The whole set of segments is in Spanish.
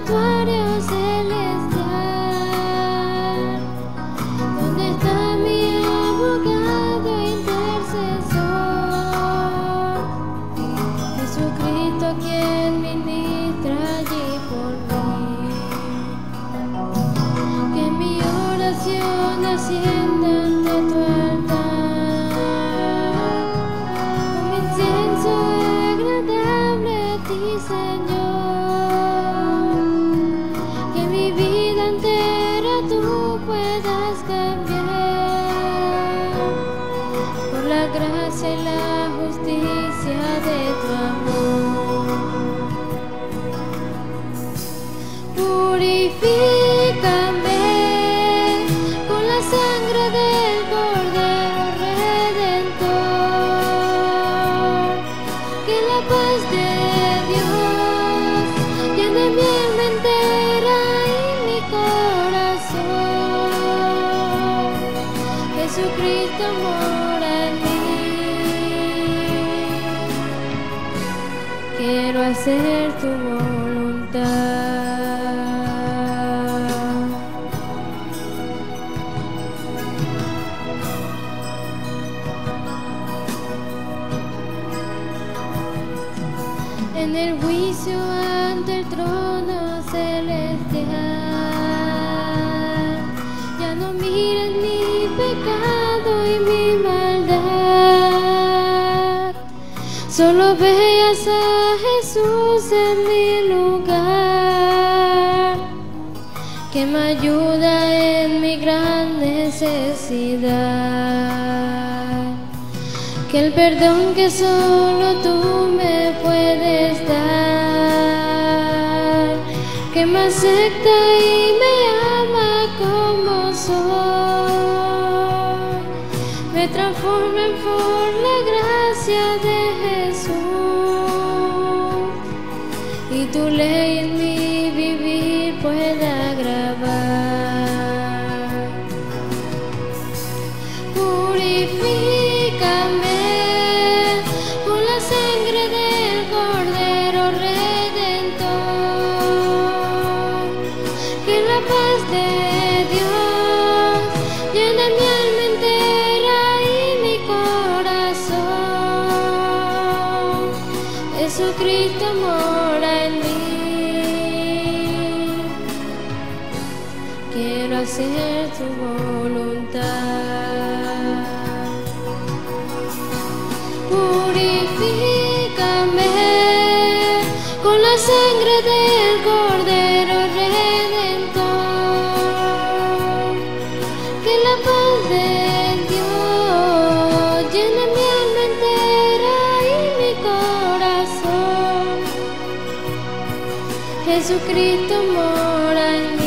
santuario celestial, donde está mi abogado intercesor, Jesucristo quien ministra allí por mí. Que mi oración ascienda ante tu altar, con incienso agradable a ti, Señor. Que mi vida entera tú puedas cambiar, por la gracia y la justicia de tu amor. Purifícame con la sangre del Cordero Redentor. Que la paz de Dios llene mi alma entera y mi corazón. Jesucristo mora en mí. Quiero hacer tu voluntad. En el juicio ante el trono celestial, ya no miren mi pecado y mi maldad, solo veas a Jesús en mi lugar, que me ayuda en mi gran necesidad. Que el perdón que solo tú me puedes dar, que me acepta y me ama como soy, me transforma por la gracia de Jesús, y tu ley en mi vivir pueda grabar. Purifícame con la sangre del Cordero Redentor. Que la paz de Dios llene mi alma entera y mi corazón. Jesucristo mora en mí. Quiero hacer tu voluntad. Purifícame con la sangre del Cordero Redentor. Que la paz de Dios llene mi alma entera y mi corazón. Jesucristo mora en mí.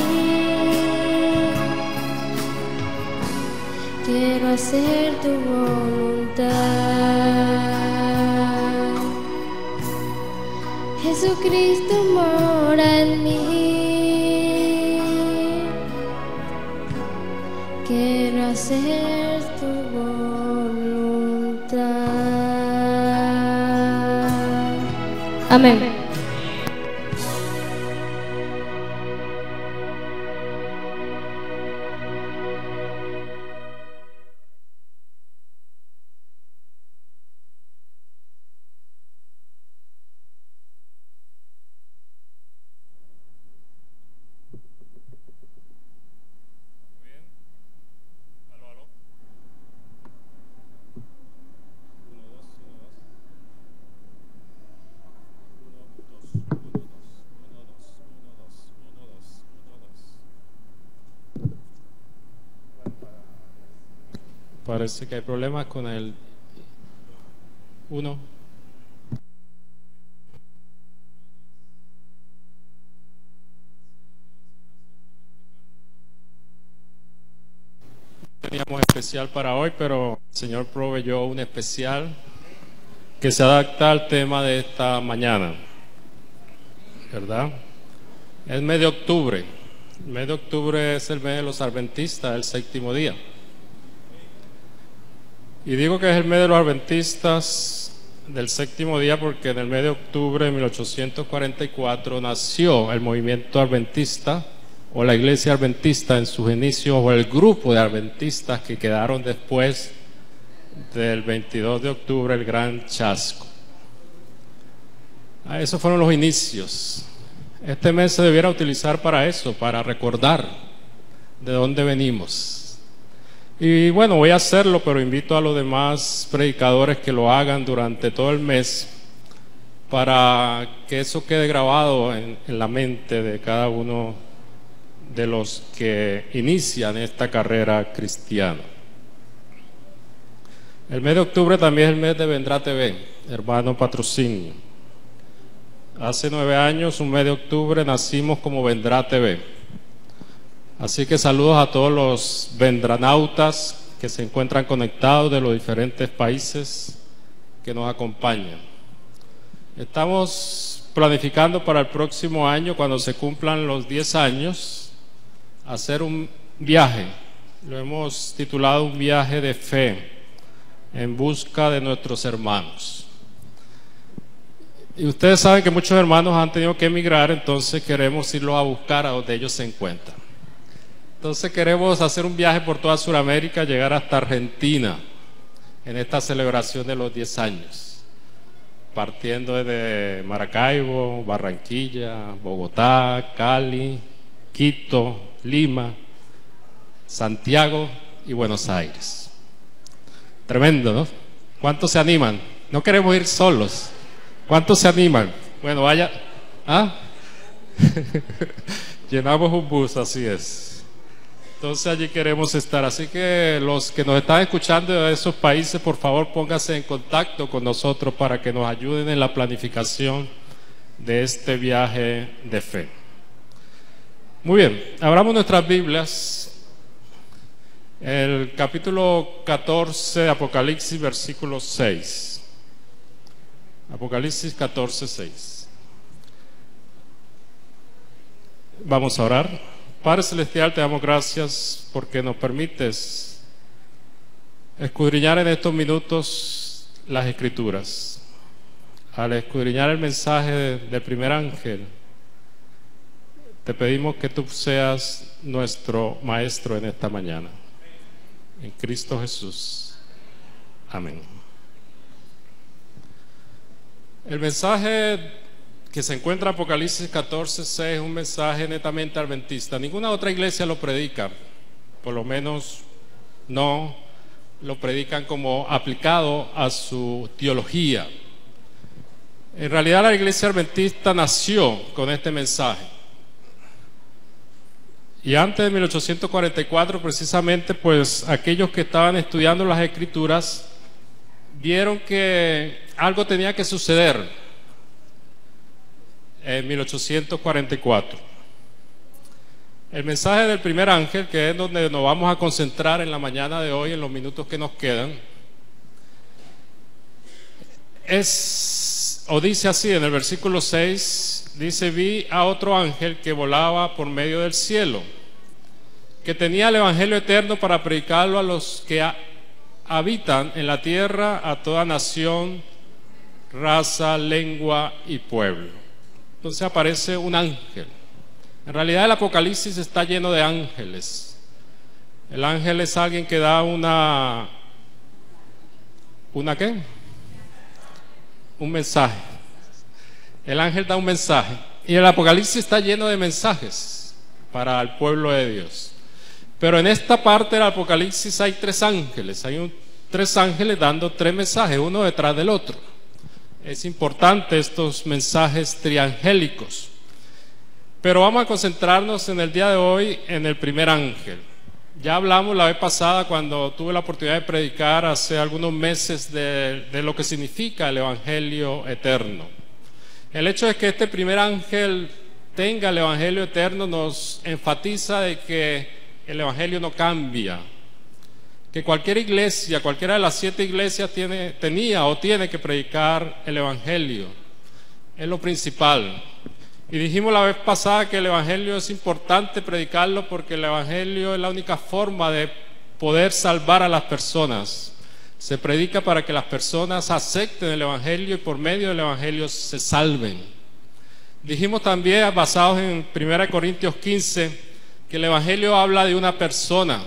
Quiero hacer tu voluntad. Jesucristo mora en mí. Quiero hacer tu voluntad. Amén. Parece que hay problemas con el 1. Teníamos especial para hoy, pero el Señor proveyó un especial que se adapta al tema de esta mañana, ¿verdad? Es mes de octubre. El mes de octubre es el mes de los adventistas, el 7º día. Y digo que es el mes de los adventistas del séptimo día porque en el mes de octubre de 1844 nació el movimiento adventista o la iglesia adventista en sus inicios, o el grupo de adventistas que quedaron después del 22 de octubre, el gran chasco. Esos fueron los inicios. Este mes se debiera utilizar para eso, para recordar de dónde venimos. Y bueno, voy a hacerlo, pero invito a los demás predicadores que lo hagan durante todo el mes para que eso quede grabado en la mente de cada uno de los que inician esta carrera cristiana. El mes de octubre también es el mes de Vendrá TV, hermano patrocinio. Hace 9 años, un mes de octubre, nacimos como Vendrá TV. Así que saludos a todos los vendranautas que se encuentran conectados de los diferentes países que nos acompañan. Estamos planificando para el próximo año, cuando se cumplan los 10 años, hacer un viaje. Lo hemos titulado un viaje de fe en busca de nuestros hermanos. Y ustedes saben que muchos hermanos han tenido que emigrar, entonces queremos irlos a buscar a donde ellos se encuentran. Entonces queremos hacer un viaje por toda Sudamérica, llegar hasta Argentina en esta celebración de los 10 años, partiendo desde Maracaibo, Barranquilla, Bogotá, Cali, Quito, Lima, Santiago y Buenos Aires. Tremendo, ¿no? ¿Cuántos se animan? No queremos ir solos. ¿Cuántos se animan? Bueno, vaya. ¿Ah? Llenamos un bus, así es. Entonces allí queremos estar. Así que los que nos están escuchando de esos países, por favor, pónganse en contacto con nosotros para que nos ayuden en la planificación de este viaje de fe. Muy bien, abramos nuestras Biblias. El capítulo 14 de Apocalipsis, versículo 6. Apocalipsis 14, 6. Vamos a orar. Padre Celestial, te damos gracias porque nos permites escudriñar en estos minutos las Escrituras. Al escudriñar el mensaje del primer ángel, te pedimos que tú seas nuestro maestro en esta mañana. En Cristo Jesús. Amén. El mensaje que se encuentra en Apocalipsis 14:6 es un mensaje netamente adventista. Ninguna otra iglesia lo predica, por lo menos no lo predican como aplicado a su teología. En realidad la iglesia adventista nació con este mensaje. Y antes de 1844, precisamente, pues aquellos que estaban estudiando las Escrituras vieron que algo tenía que suceder en 1844. El mensaje del primer ángel, que es donde nos vamos a concentrar en la mañana de hoy, en los minutos que nos quedan, dice así en el versículo 6, dice: vi a otro ángel que volaba por medio del cielo, que tenía el evangelio eterno para predicarlo a los que habitan en la tierra, a toda nación, raza, lengua y pueblo. Entonces aparece un ángel. En realidad el Apocalipsis está lleno de ángeles. El ángel es alguien que da ¿una qué? Un mensaje. El ángel da un mensaje. Y el Apocalipsis está lleno de mensajes para el pueblo de Dios. Pero en esta parte del Apocalipsis hay 3 ángeles. Hay 3 ángeles dando 3 mensajes, uno detrás del otro. Es importante estos mensajes triangélicos. Pero vamos a concentrarnos en el día de hoy en el primer ángel. Ya hablamos la vez pasada, cuando tuve la oportunidad de predicar hace algunos meses, de lo que significa el evangelio eterno. El hecho de que este primer ángel tenga el evangelio eterno nos enfatiza de que el evangelio no cambia, que cualquier iglesia, cualquiera de las 7 iglesias tenía o tiene que predicar el evangelio. Es lo principal. Y dijimos la vez pasada que el evangelio es importante predicarlo porque el evangelio es la única forma de poder salvar a las personas. Se predica para que las personas acepten el Evangelio y por medio del Evangelio se salven. Dijimos también, basados en 1 Corintios 15, que el Evangelio habla de una persona.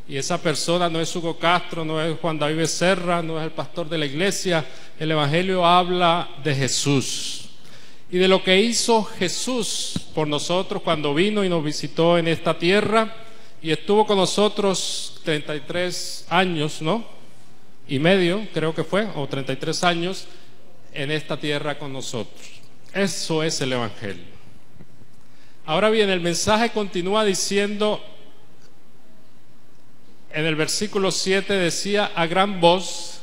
Y esa persona no es Hugo Castro, no es Juan David Becerra, no es el pastor de la iglesia. El Evangelio habla de Jesús y de lo que hizo Jesús por nosotros cuando vino y nos visitó en esta tierra y estuvo con nosotros 33 años, ¿no? Y medio, creo que fue, o 33 años en esta tierra con nosotros. Eso es el Evangelio. Ahora bien, el mensaje continúa diciendo, en el versículo 7 decía a gran voz.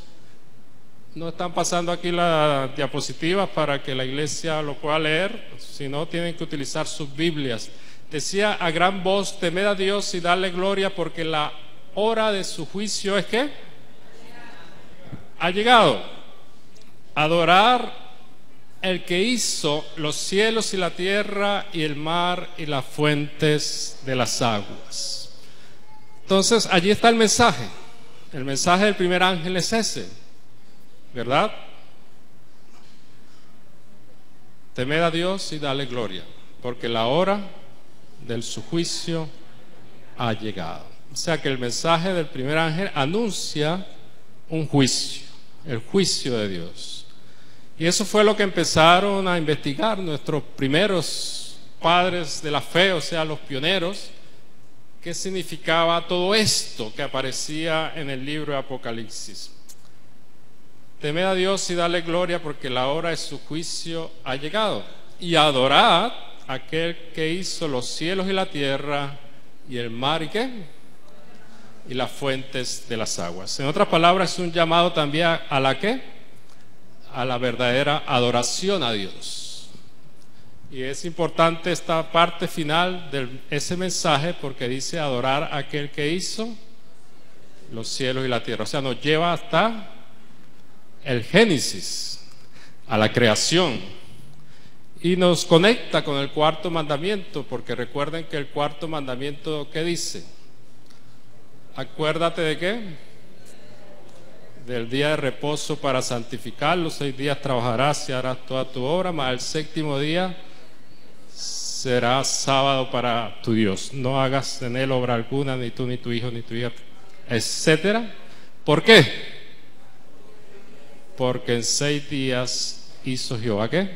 No están pasando aquí las diapositivas para que la iglesia lo pueda leer, sino tienen que utilizar sus Biblias. Decía a gran voz, temed a Dios y darle gloria, porque la hora de su juicio es ¿qué? Ha llegado. Adorar el que hizo los cielos y la tierra y el mar y las fuentes de las aguas. Entonces allí está el mensaje. El mensaje del primer ángel es ese, ¿verdad? Temed a Dios y dale gloria, porque la hora de su juicio ha llegado. O sea que el mensaje del primer ángel anuncia un juicio, el juicio de Dios. Y eso fue lo que empezaron a investigar nuestros primeros padres de la fe, o sea, los pioneros. ¿Qué significaba todo esto que aparecía en el libro de Apocalipsis? Temed a Dios y dale gloria, porque la hora de su juicio ha llegado. Y adorad a aquel que hizo los cielos y la tierra y el mar y ¿qué? Y las fuentes de las aguas. En otras palabras, es un llamado también a la ¿qué? A la verdadera adoración a Dios. Y es importante esta parte final de ese mensaje, porque dice adorar a aquel que hizo los cielos y la tierra. O sea, nos lleva hasta el Génesis, a la creación, y nos conecta con el cuarto mandamiento, porque recuerden que el cuarto mandamiento, ¿qué dice? Acuérdate de ¿qué? Del día de reposo para santificarlo. 6 días trabajarás y harás toda tu obra, mas el séptimo día será sábado para tu Dios. No hagas en él obra alguna, ni tú, ni tu hijo, ni tu hija, etcétera. ¿Por qué? Porque en 6 días hizo Jehová ¿qué?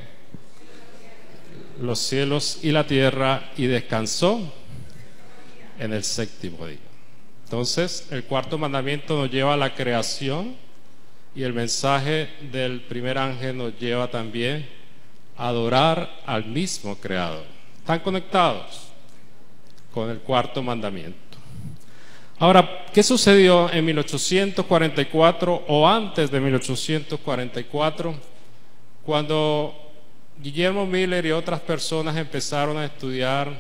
Los cielos y la tierra, y descansó en el séptimo día. Entonces, el cuarto mandamiento nos lleva a la creación, y el mensaje del primer ángel nos lleva también a adorar al mismo Creador. Están conectados con el cuarto mandamiento. Ahora, ¿qué sucedió en 1844 o antes de 1844, cuando Guillermo Miller y otras personas empezaron a estudiar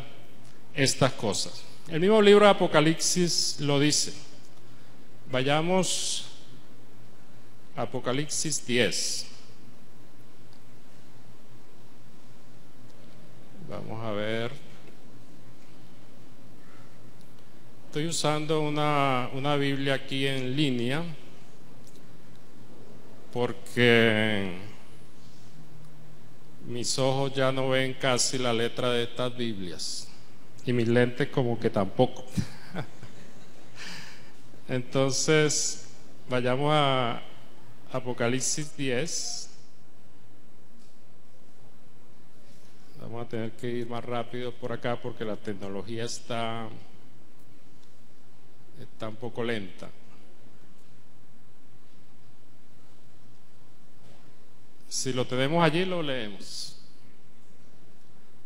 estas cosas? El mismo libro de Apocalipsis lo dice. Vayamos a Apocalipsis 10. Vamos a ver. Estoy usando una Biblia aquí en línea porque mis ojos ya no ven casi la letra de estas Biblias y mis lentes como que tampoco. Entonces, vayamos a Apocalipsis 10. Vamos a tener que ir más rápido por acá porque la tecnología está un poco lenta. Si lo tenemos allí, lo leemos.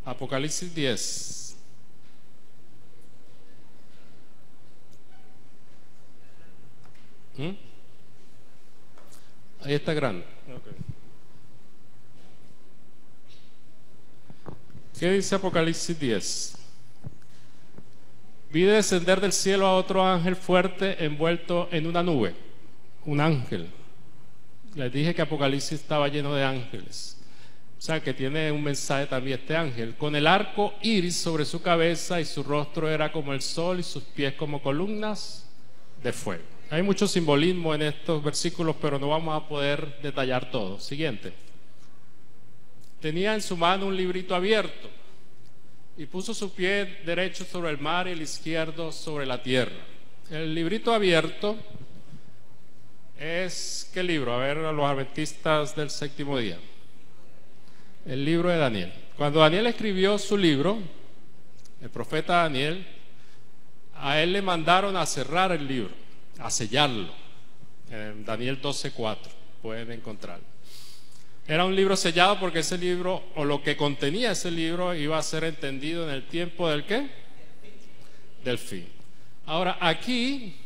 Apocalipsis 10. Ahí está grande. Okay. ¿Qué dice Apocalipsis 10? Vi descender del cielo a otro ángel fuerte envuelto en una nube. Un ángel. Les dije que Apocalipsis estaba lleno de ángeles. O sea que tiene un mensaje también este ángel. Con el arco iris sobre su cabeza, y su rostro era como el sol y sus pies como columnas de fuego. Hay mucho simbolismo en estos versículos, pero no vamos a poder detallar todo. Siguiente. Tenía en su mano un librito abierto y puso su pie derecho sobre el mar y el izquierdo sobre la tierra. El librito abierto es, ¿qué libro? A ver, a los adventistas del séptimo día. El libro de Daniel. Cuando Daniel escribió su libro, el profeta Daniel, a él le mandaron a cerrar el libro, a sellarlo. En Daniel 12:4 pueden encontrarlo. Era un libro sellado porque ese libro, o lo que contenía ese libro, iba a ser entendido en el tiempo del ¿qué? Del fin. Ahora, aquí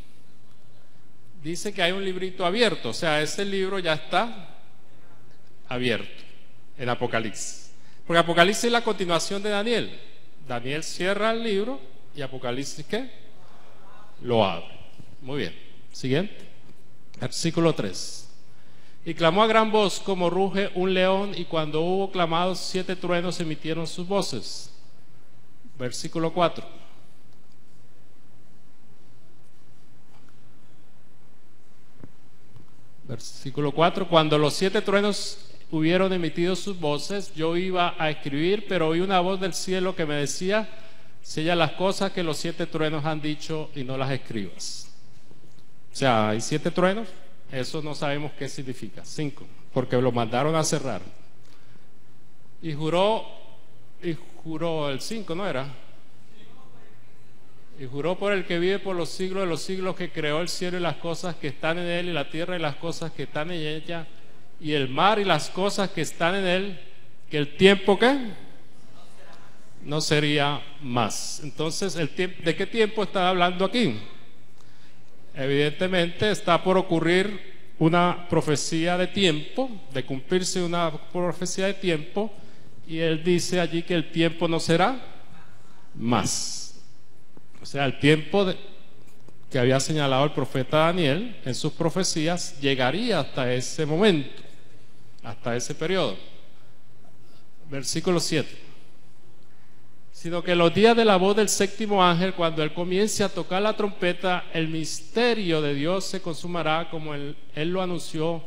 dice que hay un librito abierto, o sea, ese libro ya está abierto en Apocalipsis. Porque Apocalipsis es la continuación de Daniel. Daniel cierra el libro y Apocalipsis ¿qué? Lo abre. Muy bien. Siguiente. Versículo 3. Y clamó a gran voz como ruge un león, y cuando hubo clamado 7 truenos emitieron sus voces. Versículo 4. Versículo 4. Cuando los 7 truenos hubieron emitido sus voces, yo iba a escribir, pero oí una voz del cielo que me decía: sella las cosas que los 7 truenos han dicho y no las escribas. O sea, hay 7 truenos. Eso no sabemos qué significa. 5, porque lo mandaron a cerrar. Y juró el 5, ¿no era? Y juró por el que vive por los siglos de los siglos, que creó el cielo y las cosas que están en él, y la tierra y las cosas que están en ella, y el mar y las cosas que están en él, que el tiempo ¿qué? No sería más. Entonces, ¿de qué tiempo está hablando aquí? Evidentemente está por ocurrir una profecía de tiempo, de cumplirse una profecía de tiempo, y él dice allí que el tiempo no será más. O sea, el tiempo que había señalado el profeta Daniel en sus profecías llegaría hasta ese momento, hasta ese periodo. Versículo 7. Sino que los días de la voz del séptimo ángel, cuando él comience a tocar la trompeta, el misterio de Dios se consumará, como él lo anunció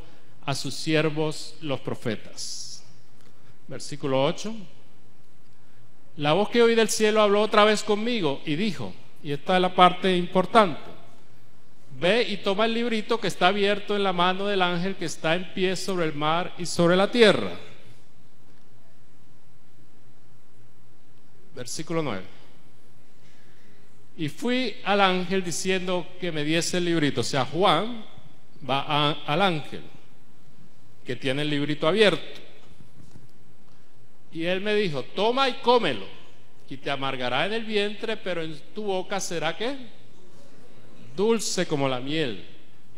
a sus siervos los profetas. Versículo 8. La voz que oí del cielo habló otra vez conmigo y dijo, y esta es la parte importante: ve y toma el librito que está abierto en la mano del ángel que está en pie sobre el mar y sobre la tierra. Versículo 9. Y fui al ángel diciendo que me diese el librito. O sea, Juan va al ángel que tiene el librito abierto. Y él me dijo: toma y cómelo, y te amargará en el vientre, pero en tu boca será ¿qué? Dulce como la miel.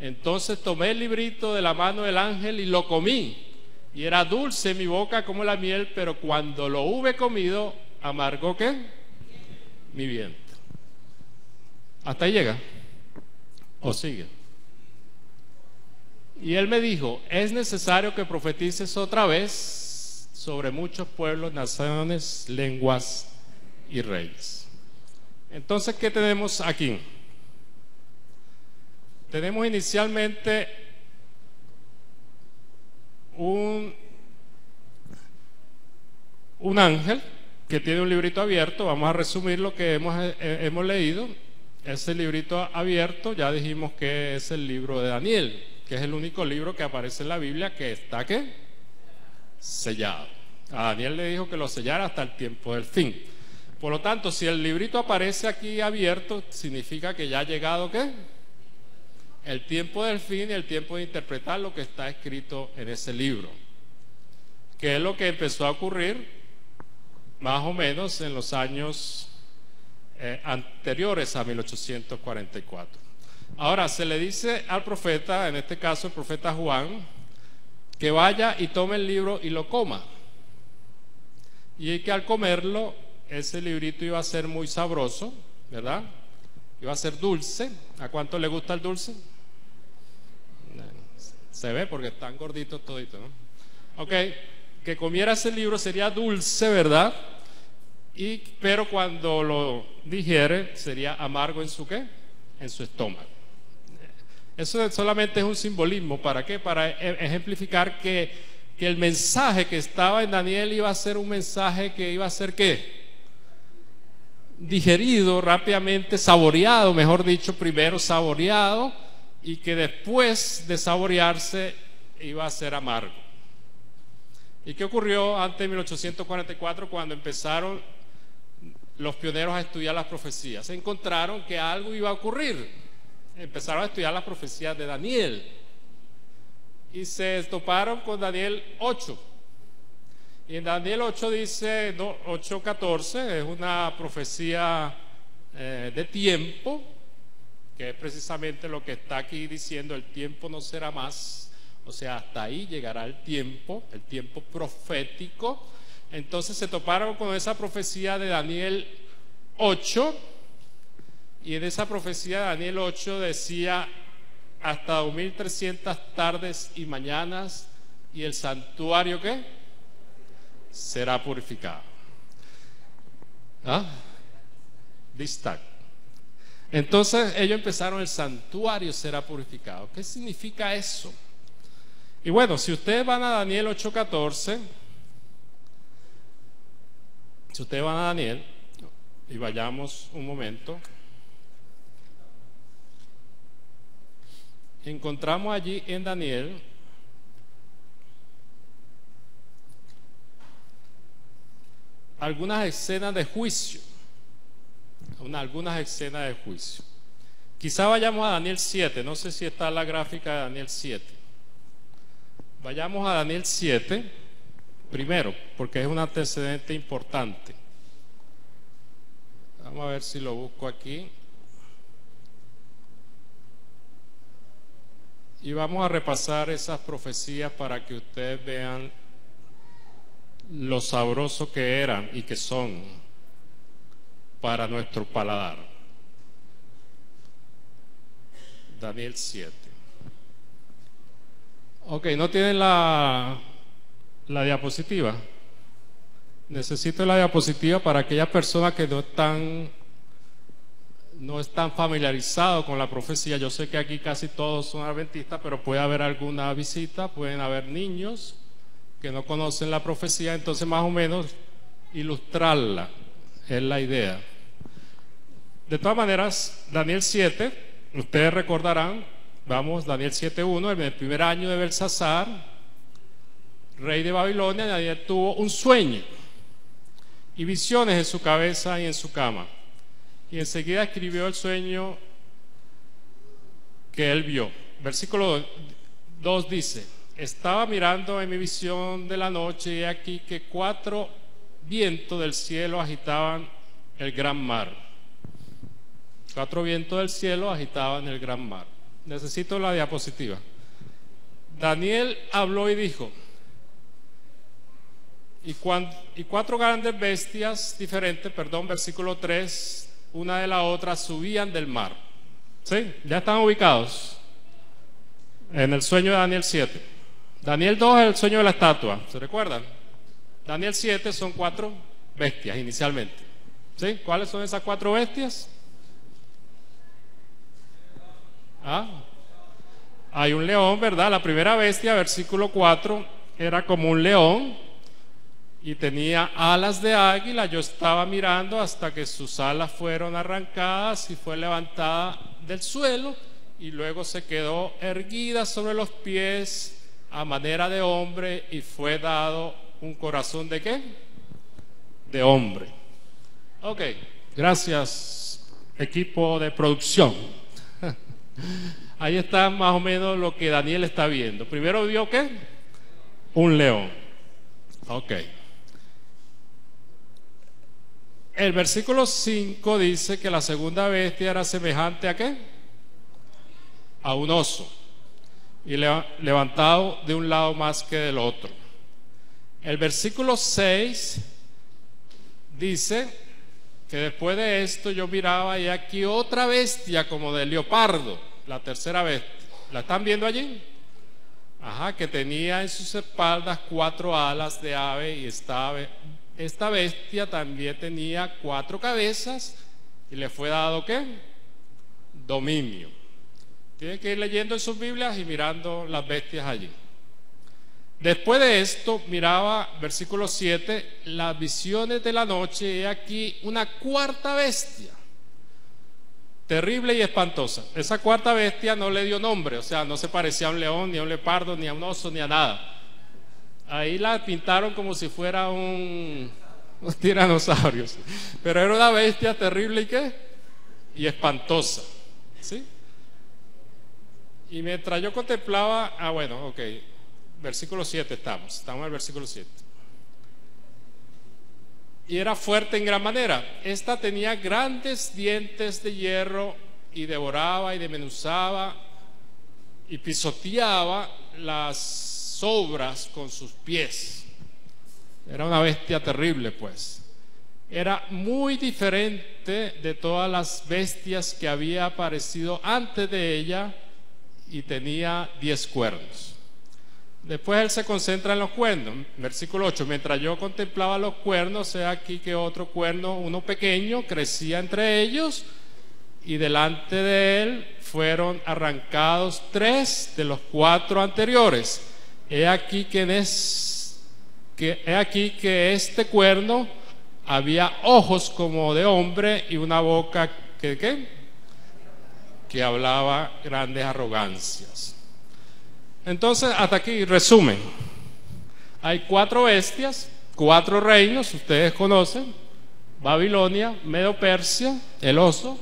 Entonces tomé el librito de la mano del ángel y lo comí, y era dulce en mi boca como la miel, pero cuando lo hube comido, amargó ¿qué? Mi vientre. Hasta ahí llega. ¿O sigue? Y él me dijo: es necesario que profetices otra vez sobre muchos pueblos, naciones, lenguas y reyes. Entonces, ¿qué tenemos aquí? Tenemos inicialmente un ángel que tiene un librito abierto. Vamos a resumir lo que hemos leído. Ese librito abierto, ya dijimos que es el libro de Daniel, que es el único libro que aparece en la Biblia que está ¿qué? Sellado. A Daniel le dijo que lo sellara hasta el tiempo del fin. Por lo tanto, si el librito aparece aquí abierto, significa que ya ha llegado ¿qué? El tiempo del fin y el tiempo de interpretar lo que está escrito en ese libro, que es lo que empezó a ocurrir más o menos en los años anteriores a 1844. Ahora se le dice al profeta, en este caso el profeta Juan, que vaya y tome el libro y lo coma, y que al comerlo ese librito iba a ser muy sabroso, ¿verdad? Iba a ser dulce. ¿A cuánto le gusta el dulce? Se ve porque están gorditos toditos, ¿no? Ok, que comiera ese libro sería dulce, ¿verdad? Pero cuando lo digiere sería amargo en su ¿qué? En su estómago. Eso solamente es un simbolismo. ¿Para qué? Para ejemplificar que el mensaje que estaba en Daniel iba a ser un mensaje que iba a ser ¿qué? Digerido rápidamente, saboreado, mejor dicho, primero saboreado, y que después de saborearse iba a ser amargo. ¿Y qué ocurrió antes de 1844 cuando empezaron los pioneros a estudiar las profecías? Se encontraron que algo iba a ocurrir. Empezaron a estudiar las profecías de Daniel y se toparon con Daniel 8. Y en Daniel 8 dice, 8:14, es una profecía de tiempo, que es precisamente lo que está aquí diciendo: el tiempo no será más. O sea, hasta ahí llegará el tiempo profético. Entonces se toparon con esa profecía de Daniel 8, y en esa profecía de Daniel 8 decía: hasta 2300 tardes y mañanas, y el santuario ¿qué? Será purificado. ¿Ah? Distag. Entonces ellos empezaron: el santuario será purificado. ¿Qué significa eso? Y bueno, si ustedes van a Daniel 8:14, si ustedes van a Daniel, y vayamos un momento, encontramos allí en Daniel algunas escenas de juicio. Algunas escenas de juicio. Quizá vayamos a Daniel 7, no sé si está la gráfica de Daniel 7. Vayamos a Daniel 7 primero, porque es un antecedente importante. Vamos a ver si lo busco aquí. Y vamos a repasar esas profecías para que ustedes vean lo sabroso que eran y que son para nuestro paladar. Daniel 7. Ok, ¿no tienen la diapositiva? Necesito la diapositiva para aquellas personas que no están familiarizados con la profecía. Yo sé que aquí casi todos son adventistas, pero puede haber alguna visita, pueden haber niños que no conocen la profecía. Entonces, más o menos ilustrarla es la idea. De todas maneras, Daniel 7, ustedes recordarán, vamos, Daniel 7:1, en el primer año de Belsasar, rey de Babilonia, Daniel tuvo un sueño y visiones en su cabeza y en su cama. Y enseguida escribió el sueño que él vio. Versículo 2 dice: estaba mirando en mi visión de la noche, y aquí que 4 vientos del cielo agitaban el gran mar. 4 vientos del cielo agitaban el gran mar. Necesito la diapositiva. Daniel habló y dijo: y 4 grandes bestias diferentes, versículo 3, una de la otra, subían del mar. ¿Sí? Ya están ubicados en el sueño de Daniel 7. Daniel 2 es el sueño de la estatua, ¿se recuerdan? Daniel 7 son 4 bestias inicialmente. ¿Sí? ¿Cuáles son esas 4 bestias? Hay un león, ¿verdad? La primera bestia, versículo 4, era como un león y tenía alas de águila. Yo estaba mirando hasta que sus alas fueron arrancadas y fue levantada del suelo, y luego se quedó erguida sobre los pies a manera de hombre, y fue dado un corazón ¿de qué? De hombre. Ok, gracias equipo de producción. Ahí está más o menos lo que Daniel está viendo. Primero vio ¿qué? Un león. Ok. El versículo 5 dice que la segunda bestia era semejante ¿a qué? A un oso, y levantado de un lado más que del otro. El versículo 6 dice que después de esto yo miraba, y aquí otra bestia como de leopardo, la tercera bestia. ¿La están viendo allí? Que tenía en sus espaldas 4 alas de ave, y esta bestia también tenía 4 cabezas, y le fue dado ¿qué? Dominio. Tienen que ir leyendo en sus Biblias y mirando las bestias allí. Después de esto, miraba, versículo 7, las visiones de la noche, y aquí una cuarta bestia, terrible y espantosa. Esa cuarta bestia no le dio nombre, o sea, no se parecía a un león, ni a un leopardo, ni a un oso, ni a nada. Ahí la pintaron como si fuera un tiranosaurio, pero era una bestia terrible y ¿qué? Y espantosa, ¿sí? Y mientras yo contemplaba, ok, versículo 7 estamos en el versículo 7. Y era fuerte en gran manera. Esta tenía grandes dientes de hierro y devoraba y desmenuzaba y pisoteaba las sobras con sus pies. Era una bestia terrible, pues. Era muy diferente de todas las bestias que había aparecido antes de ella, y tenía 10 cuernos. Después él se concentra en los cuernos. Versículo 8, mientras yo contemplaba los cuernos, he aquí que otro cuerno, uno pequeño, crecía entre ellos, y delante de él fueron arrancados 3 de los 4 anteriores. He aquí que este cuerno había ojos como de hombre y una boca que hablaba grandes arrogancias. Entonces, hasta aquí, resumen. Hay 4 bestias, 4 reinos, ustedes conocen: Babilonia, Medo-Persia, el oso,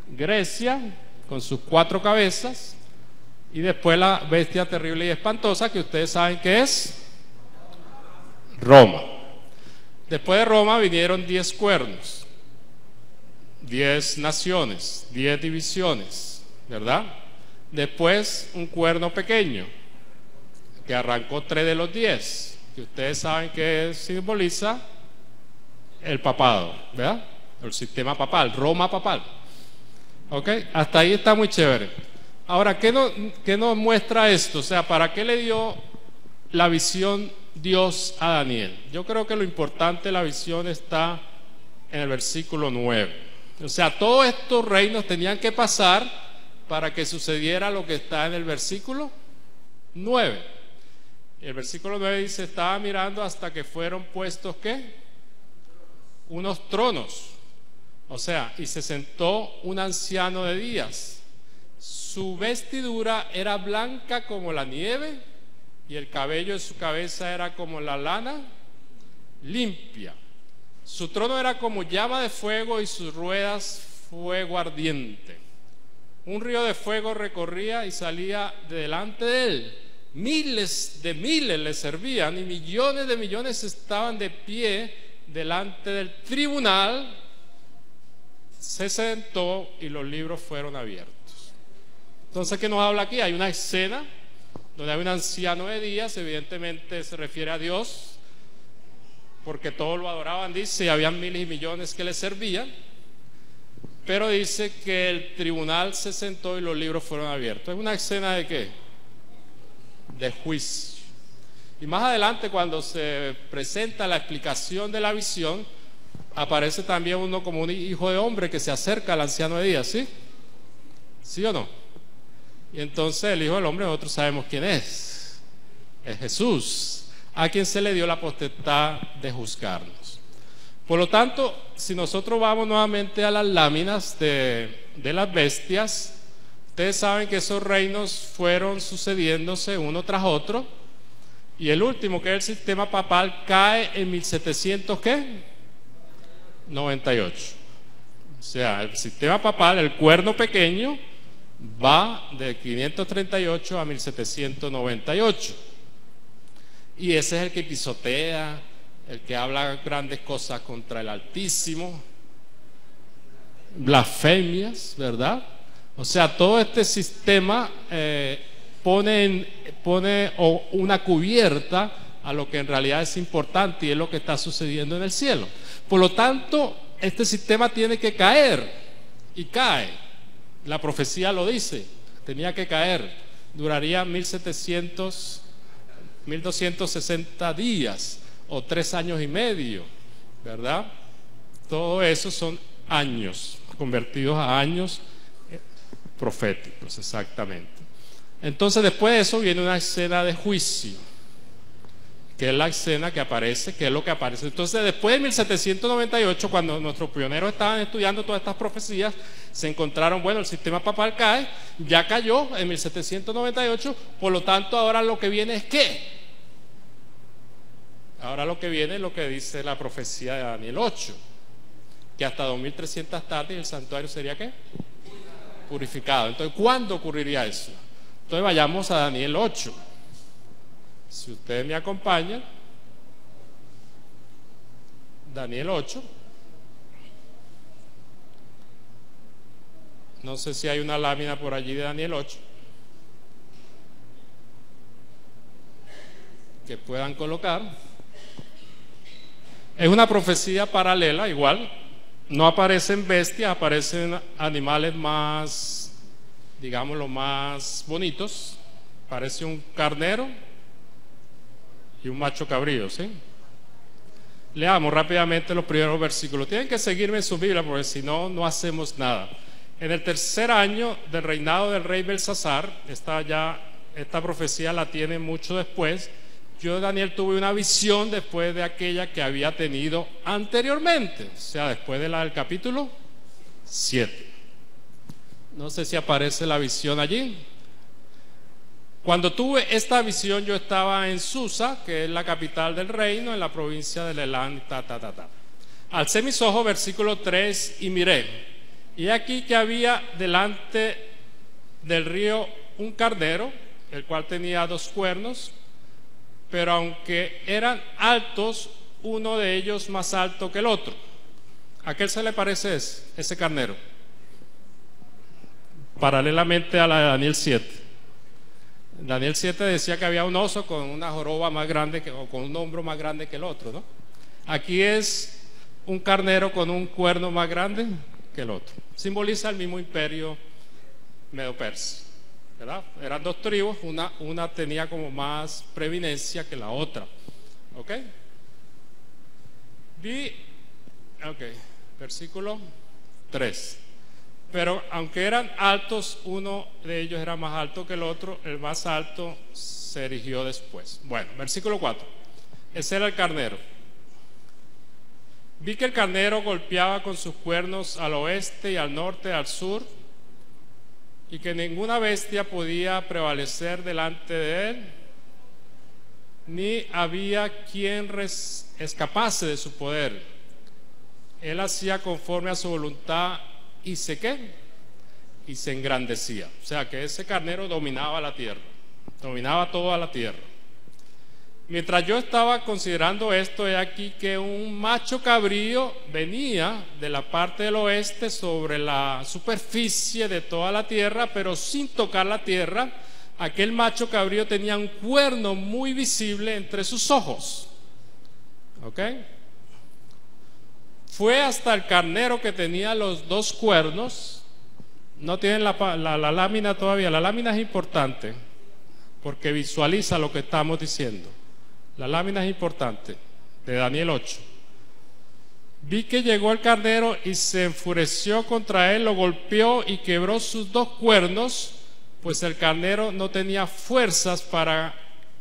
Grecia, con sus 4 cabezas, y después la bestia terrible y espantosa, que ustedes saben que es Roma. Después de Roma vinieron 10 cuernos, 10 naciones, 10 divisiones, ¿verdad? Después un cuerno pequeño que arrancó 3 de los 10, que ustedes saben que simboliza el papado, ¿verdad? El sistema papal, Roma papal. ¿Ok? Hasta ahí está muy chévere. Ahora, ¿qué nos muestra esto? O sea, ¿para qué le dio la visión Dios a Daniel? Yo creo que lo importante de la visión está en el versículo 9. O sea, todos estos reinos tenían que pasar para que sucediera lo que está en el versículo 9. El versículo 9 dice: estaba mirando hasta que fueron puestos ¿qué? Unos tronos. O sea, y se sentó un anciano de días. Su vestidura era blanca como la nieve, y el cabello de su cabeza era como la lana limpia. Su trono era como llama de fuego, y sus ruedas fuego ardiente. Un río de fuego recorría y salía de delante de él. Miles de miles le servían, y millones de millones estaban de pie delante del tribunal. Se sentó y los libros fueron abiertos. Entonces, ¿qué nos habla aquí? Hay una escena donde hay un anciano de días, evidentemente se refiere a Dios, porque todos lo adoraban, dice, y habían miles y millones que le servían. Pero dice que el tribunal se sentó y los libros fueron abiertos. ¿Es una escena de qué? De juicio. Y más adelante, cuando se presenta la explicación de la visión, aparece también uno como un hijo de hombre que se acerca al anciano de días, ¿sí? ¿Sí o no? Y entonces el hijo del hombre, nosotros sabemos quién es Jesús, a quien se le dio la potestad de juzgarnos. Por lo tanto, si nosotros vamos nuevamente a las láminas de las bestias, ustedes saben que esos reinos fueron sucediéndose uno tras otro, y el último, que es el sistema papal, cae en 1798. O sea, el sistema papal, el cuerno pequeño, va de 538 a 1798, y ese es el que pisotea, el que habla grandes cosas contra el Altísimo, blasfemias, ¿verdad? O sea, todo este sistema pone una cubierta a lo que en realidad es importante, y es lo que está sucediendo en el cielo. Por lo tanto, este sistema tiene que caer, y cae. La profecía lo dice, tenía que caer. Duraría 1260 días o 3 años y medio, ¿verdad? Todo eso son años, convertidos a años proféticos, exactamente. Entonces después de eso viene una escena de juicio, que es la escena que aparece, que es lo que aparece. Entonces después de 1798, cuando nuestros pioneros estaban estudiando todas estas profecías, se encontraron, bueno, el sistema papal cae, ya cayó en 1798, por lo tanto ahora lo que viene es ¿qué? Ahora lo que viene es lo que dice la profecía de Daniel 8, que hasta 2300 tardes el santuario sería ¿qué? Purificado. Entonces, ¿cuándo ocurriría eso? Entonces vayamos a Daniel 8. Si ustedes me acompañan, Daniel 8. No sé si hay una lámina por allí de Daniel 8 que puedan colocar. Es una profecía paralela, igual. No aparecen bestias, aparecen animales más, digamos, los más bonitos. Parece un carnero y un macho cabrío, ¿sí? Leamos rápidamente los primeros versículos. Tienen que seguirme en su Biblia porque si no, no hacemos nada. En el tercer año del reinado del rey Belsasar, esta profecía la tiene mucho después. Yo, Daniel, tuve una visión después de aquella que había tenido anteriormente, o sea, después de la del capítulo 7. No sé si aparece la visión allí. Cuando tuve esta visión, yo estaba en Susa, que es la capital del reino, en la provincia de Elán, Alcé mis ojos, versículo 3, y miré. Y aquí que había delante del río un carnero, el cual tenía 2 cuernos, pero aunque eran altos, uno de ellos más alto que el otro. ¿A qué se le parece ese carnero? Paralelamente a la de Daniel 7. Daniel 7 decía que había un oso con una joroba más grande o con un hombro más grande que el otro, ¿no? Aquí es un carnero con un cuerno más grande que el otro. Simboliza el mismo imperio medo-persa, ¿verdad? Eran 2 tribus, una tenía como más preeminencia que la otra. ¿Ok? Versículo 3. Pero aunque eran altos, uno de ellos era más alto que el otro, el más alto se erigió después. Bueno, versículo 4. Ese era el carnero. Vi que el carnero golpeaba con sus cuernos al oeste y al norte, al sur, y que ninguna bestia podía prevalecer delante de él, ni había quien escapase de su poder. Él hacía conforme a su voluntad y se engrandecía. O sea que ese carnero dominaba la tierra, dominaba toda la tierra. Mientras yo estaba considerando esto, he aquí que un macho cabrío venía de la parte del oeste sobre la superficie de toda la tierra, pero sin tocar la tierra. Aquel macho cabrío tenía un cuerno muy visible entre sus ojos. ¿Ok? Fue hasta el carnero que tenía los 2 cuernos. No tienen la lámina todavía. La lámina es importante porque visualiza lo que estamos diciendo. La lámina es importante, de Daniel 8. Vi que llegó el carnero y se enfureció contra él, lo golpeó y quebró sus 2 cuernos, pues el carnero no tenía fuerzas para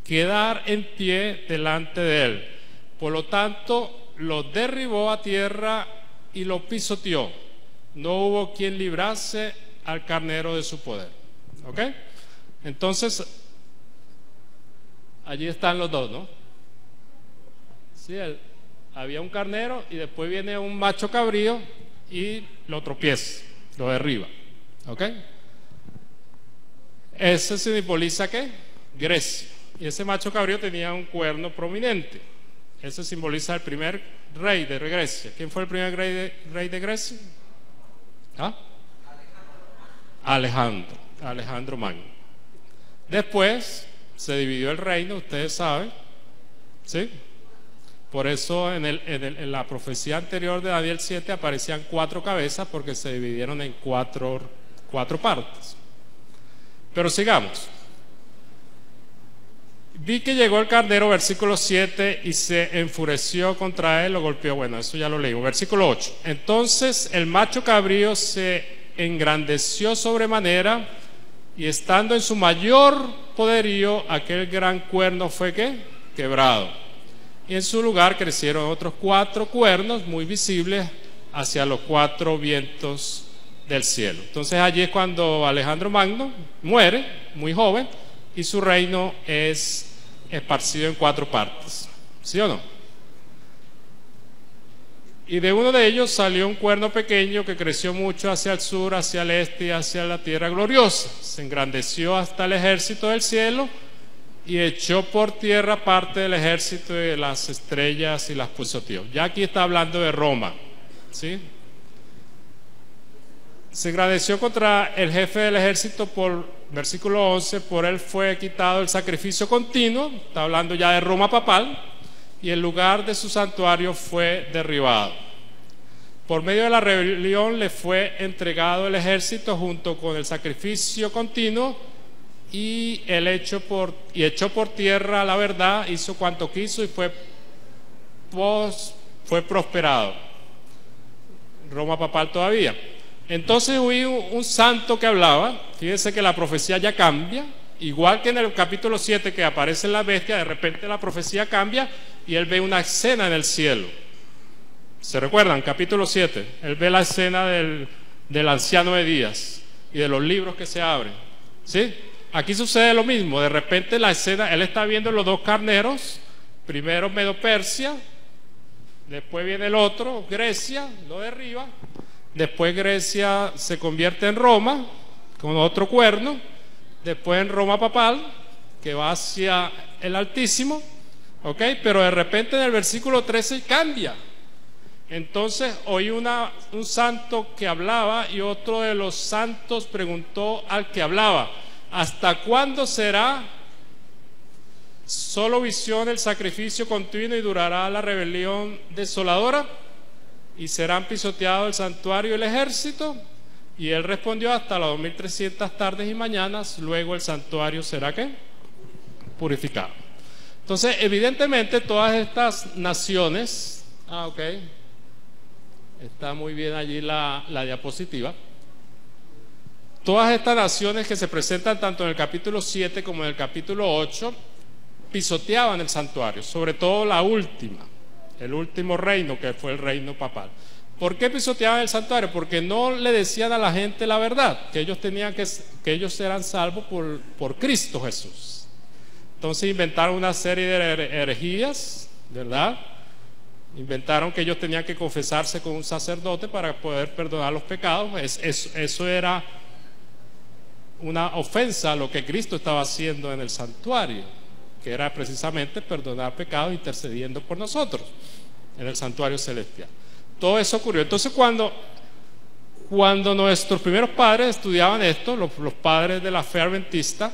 quedar en pie delante de él. Por lo tanto, lo derribó a tierra y lo pisoteó. No hubo quien librase al carnero de su poder. ¿Ok? Entonces, allí están los 2, ¿no? Sí, había un carnero y después viene un macho cabrío y lo tropieza, lo derriba. ¿Ok? Ese simboliza ¿qué? Grecia. Y ese macho cabrío tenía un cuerno prominente. Ese simboliza el primer rey de Grecia. ¿Quién fue el primer rey de Grecia? ¿Ah? Alejandro Magno. Después se dividió el reino, ustedes saben, ¿sí? Por eso en la profecía anterior de Daniel 7 aparecían 4 cabezas, porque se dividieron en cuatro partes. Pero sigamos. Vi que llegó el carnero, versículo 7, y se enfureció contra él, lo golpeó. Bueno, eso ya lo leímos. Versículo 8. Entonces el macho cabrío se engrandeció sobremanera, y estando en su mayor poderío, aquel gran cuerno fue ¿qué? Quebrado. Y en su lugar crecieron otros 4 cuernos muy visibles hacia los 4 vientos del cielo. Entonces allí es cuando Alejandro Magno muere, muy joven, y su reino es esparcido en 4 partes. ¿Sí o no? Y de uno de ellos salió un cuerno pequeño que creció mucho hacia el sur, hacia el este y hacia la tierra gloriosa. Se engrandeció hasta el ejército del cielo y echó por tierra parte del ejército de las estrellas y las pisoteó. Ya aquí está hablando de Roma, ¿sí? Se engrandeció contra el jefe del ejército por, versículo 11, por él fue quitado el sacrificio continuo, está hablando ya de Roma papal, y el lugar de su santuario fue derribado. Por medio de la rebelión le fue entregado el ejército junto con el sacrificio continuo, y echó por tierra la verdad, hizo cuanto quiso y fue prosperado. Roma papal todavía. Entonces hubo un santo que hablaba, fíjense que la profecía ya cambia, igual que en el capítulo 7 que aparece la bestia, de repente la profecía cambia y él ve una escena en el cielo. ¿Se recuerdan? Capítulo 7, él ve la escena del anciano de días y de los libros que se abren. ¿Sí? Aquí sucede lo mismo, de repente la escena, él está viendo los 2 carneros, primero Medo-Persia, después viene el otro, Grecia, lo derriba. Después Grecia se convierte en Roma con otro cuerno, después en Roma papal que va hacia el Altísimo, ¿ok? Pero de repente en el versículo 13 cambia. Entonces oí un santo que hablaba y otro de los santos preguntó al que hablaba: ¿hasta cuándo será solo visión el sacrificio continuo y durará la rebelión desoladora? ¿Y serán pisoteados el santuario y el ejército? Y él respondió: hasta las 2300 tardes y mañanas, luego el santuario será ¿qué? Purificado. Entonces, evidentemente todas estas naciones, ok, está muy bien allí la diapositiva. Todas estas naciones que se presentan tanto en el capítulo 7 como en el capítulo 8 pisoteaban el santuario, sobre todo la última. El último reino, que fue el reino papal. ¿Por qué pisoteaban el santuario? Porque no le decían a la gente la verdad, que ellos eran salvos por Cristo Jesús. Entonces inventaron una serie de herejías, ¿verdad? Inventaron que ellos tenían que confesarse con un sacerdote para poder perdonar los pecados. Eso era una ofensa a lo que Cristo estaba haciendo en el santuario, que era precisamente perdonar pecados intercediendo por nosotros en el santuario celestial. Todo eso ocurrió. Entonces cuando nuestros primeros padres estudiaban esto, los padres de la fe adventista,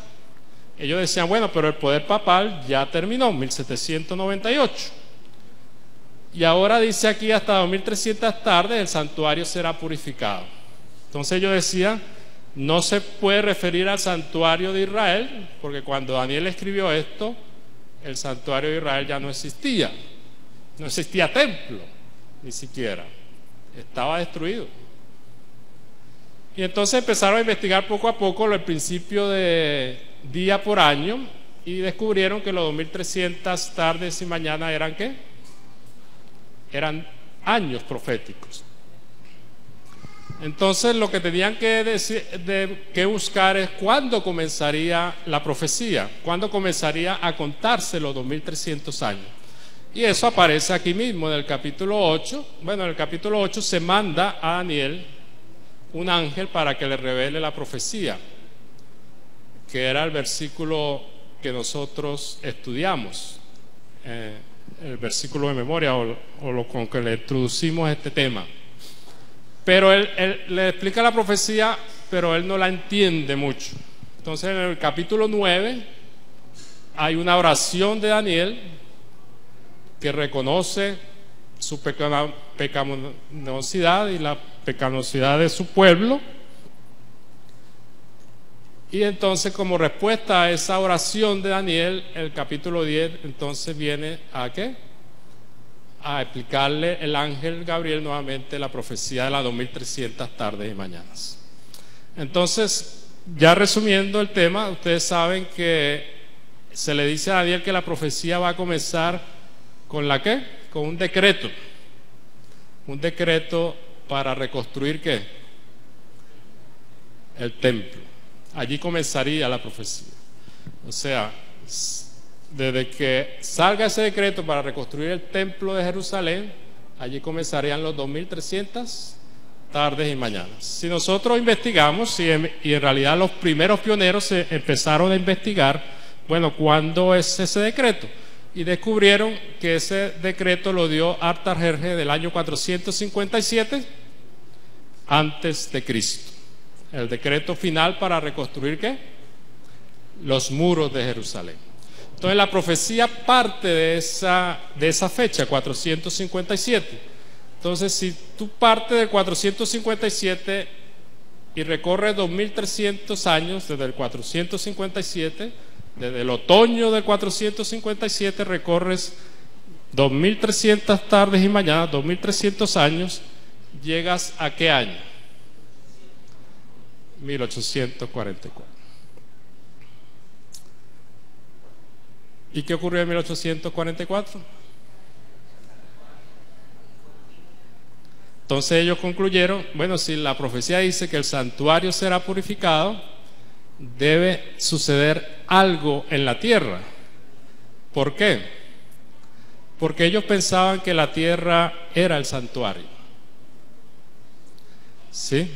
ellos decían: bueno, pero el poder papal ya terminó, 1798, y ahora dice aquí hasta 2300 tardes el santuario será purificado. Entonces ellos decían: no se puede referir al santuario de Israel, porque cuando Daniel escribió esto, el santuario de Israel ya no existía. No existía templo, ni siquiera. Estaba destruido. Y entonces empezaron a investigar poco a poco el principio de día por año y descubrieron que los 2300 tardes y mañanas eran ¿qué? Eran años proféticos. Entonces lo que tenían que buscar es cuándo comenzaría la profecía, cuándo comenzaría a contarse los 2300 años. Y eso aparece aquí mismo en el capítulo 8. Bueno, en el capítulo 8 se manda a Daniel un ángel para que le revele la profecía, que era el versículo que nosotros estudiamos, el versículo de memoria o lo con que le introducimos este tema. Pero él le explica la profecía, pero él no la entiende mucho. Entonces en el capítulo 9 hay una oración de Daniel que reconoce su pecaminosidad y la pecaminosidad de su pueblo. Y entonces, como respuesta a esa oración de Daniel, el capítulo 10 entonces viene a ¿qué? A explicarle el ángel Gabriel nuevamente la profecía de las 2300 tardes y mañanas. Entonces, ya resumiendo el tema, ustedes saben que se le dice a Daniel que la profecía va a comenzar con ¿la qué? Con un decreto. Un decreto para reconstruir ¿qué? El templo. Allí comenzaría la profecía. O sea, desde que salga ese decreto para reconstruir el templo de Jerusalén, allí comenzarían los 2300 tardes y mañanas. Si nosotros investigamos, y en realidad los primeros pioneros se empezaron a investigar, bueno, ¿cuándo es ese decreto? Y descubrieron que ese decreto lo dio Artajerjes del año 457 antes de Cristo. El decreto final para reconstruir ¿qué? Los muros de Jerusalén. Entonces la profecía parte de esa fecha, 457. Entonces, si tú partes del 457 y recorres 2300 años desde el 457, desde el otoño del 457 recorres 2300 tardes y mañanas, 2300 años, llegas ¿a qué año? 1844. ¿Y qué ocurrió en 1844? Entonces ellos concluyeron, bueno, si la profecía dice que el santuario será purificado, debe suceder algo en la tierra. ¿Por qué? Porque ellos pensaban que la tierra era el santuario. ¿Sí?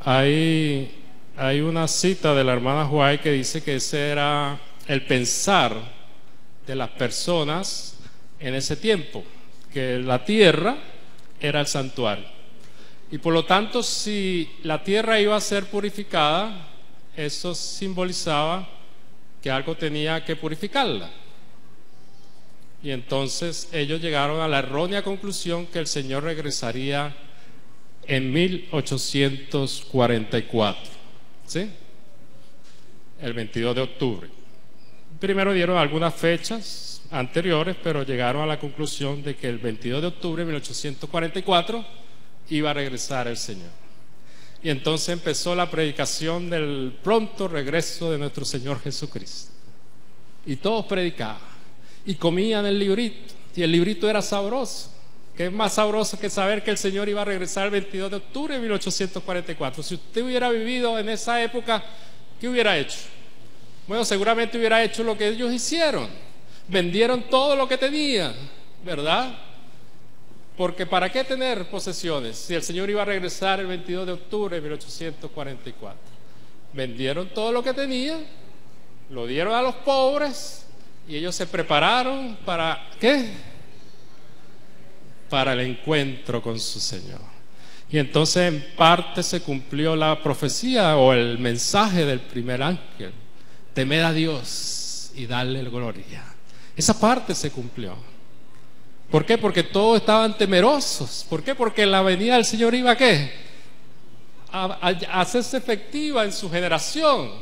Hay una cita de la hermana White que dice que ese era el pensar de las personas en ese tiempo, que la tierra era el santuario. Y por lo tanto, si la tierra iba a ser purificada, eso simbolizaba que algo tenía que purificarla. Y entonces ellos llegaron a la errónea conclusión que el Señor regresaría en 1844, ¿sí? El 22 de octubre. Primero dieron algunas fechas anteriores, pero llegaron a la conclusión de que el 22 de octubre de 1844 iba a regresar el Señor. Y entonces empezó la predicación del pronto regreso de nuestro Señor Jesucristo. Y todos predicaban y comían el librito, y el librito era sabroso. ¿Qué es más sabroso que saber que el Señor iba a regresar el 22 de octubre de 1844? Si usted hubiera vivido en esa época, ¿qué hubiera hecho? Bueno, seguramente hubiera hecho lo que ellos hicieron. Vendieron todo lo que tenían, ¿verdad? Porque ¿para qué tener posesiones si el Señor iba a regresar el 22 de octubre de 1844? Vendieron todo lo que tenían, lo dieron a los pobres y ellos se prepararon para ¿qué? Para el encuentro con su Señor. Y entonces en parte se cumplió la profecía o el mensaje del primer ángel: temed a Dios y darle gloria. Esa parte se cumplió. ¿Por qué? Porque todos estaban temerosos. ¿Por qué? Porque la venida del Señor iba ¿a qué? A hacerse efectiva en su generación.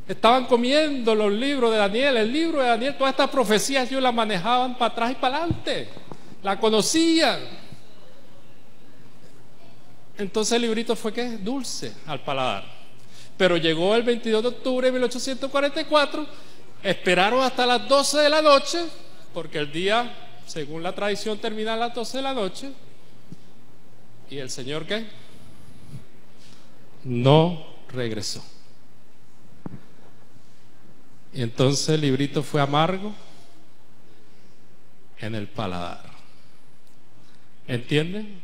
Estaban comiendo los libros de Daniel, el libro de Daniel, todas estas profecías ellos las manejaban para atrás y para adelante, la conocían. Entonces el librito fue ¿qué? Dulce al paladar. Pero llegó el 22 de octubre de 1844, esperaron hasta las 12 de la noche, porque el día, según la tradición, termina a las 12 de la noche. ¿Y el Señor qué? No regresó. Y entonces el librito fue amargo en el paladar. ¿Entienden?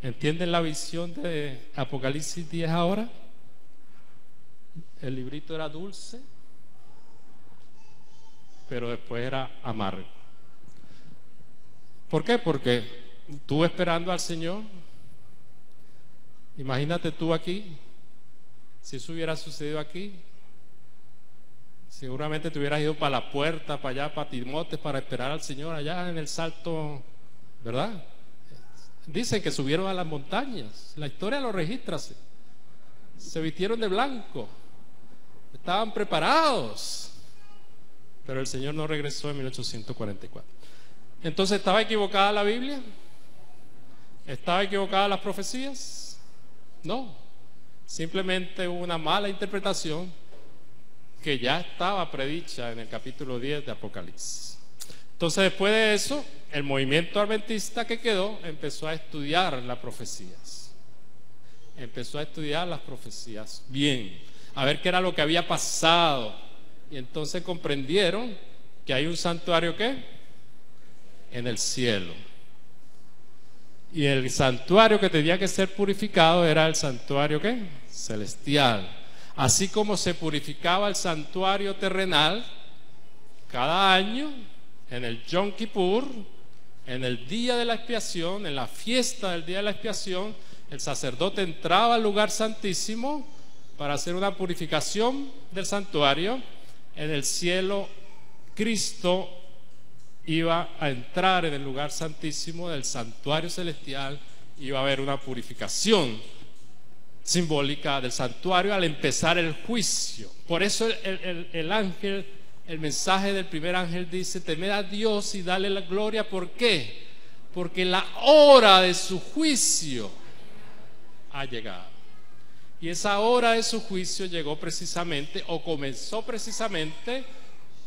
¿Entienden la visión de Apocalipsis 10 ahora? El librito era dulce, pero después era amargo. ¿Por qué? Porque tú esperando al Señor, imagínate tú aquí, si eso hubiera sucedido aquí, seguramente te hubieras ido para la puerta, para allá, para Timotes, para esperar al Señor allá en el Salto, ¿verdad? Dicen que subieron a las montañas, la historia lo registra, se vistieron de blanco, estaban preparados, pero el Señor no regresó en 1844. Entonces, ¿estaba equivocada la Biblia? ¿Estaba equivocada las profecías? No. Simplemente hubo una mala interpretación que ya estaba predicha en el capítulo 10 de Apocalipsis. Entonces, después de eso, el movimiento adventista que quedó empezó a estudiar las profecías. Empezó a estudiar las profecías bien, a ver qué era lo que había pasado. Y entonces comprendieron que hay un santuario, ¿qué? En el cielo. Y el santuario que tenía que ser purificado era el santuario, ¿qué? Celestial. Así como se purificaba el santuario terrenal cada año en el Yom Kippur, en el día de la expiación, en la fiesta del día de la expiación, el sacerdote entraba al lugar santísimo para hacer una purificación del santuario. En el cielo, Cristo iba a entrar en el lugar santísimo del santuario celestial, iba a haber una purificación simbólica del santuario al empezar el juicio. Por eso el ángel, el mensaje del primer ángel dice: temed a Dios y dale la gloria. ¿Por qué? Porque la hora de su juicio ha llegado. Y esa hora de su juicio llegó precisamente, o comenzó precisamente,